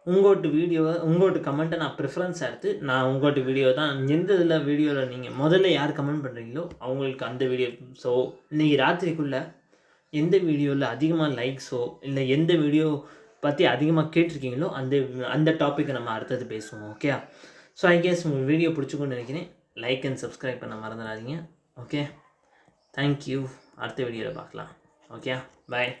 உங்கள்கிட்ட கமெண்ட்டை நான் ப்ரிஃபரன்ஸாக எடுத்து நான் உங்கள்கிட்ட வீடியோ தான் எந்த இதில் வீடியோவில் நீங்கள் முதல்ல யார் கமெண்ட் பண்ணுறீங்களோ அவங்களுக்கு அந்த வீடியோ. ஸோ இன்றைக்கி ராத்திரிக்குள்ளே எந்த வீடியோவில் அதிகமாக லைக்ஸோ இல்லை எந்த வீடியோ பற்றி அதிகமாக கேட்டிருக்கீங்களோ அந்த டாப்பிக்கை நம்ம அடுத்தது பேசுவோம். ஓகே. ஸோ ஐ கெஸ் உங்களுக்கு வீடியோ பிடிச்சிக்கொண்டு நினைக்கிறேன். லைக் அண்ட் சப்ஸ்கிரைப் பண்ண மறந்துடாதீங்க. ஓகே. தேங்க்யூ. அடுத்த வீடியோவில் பார்க்கலாம். ஓகே. பாய்.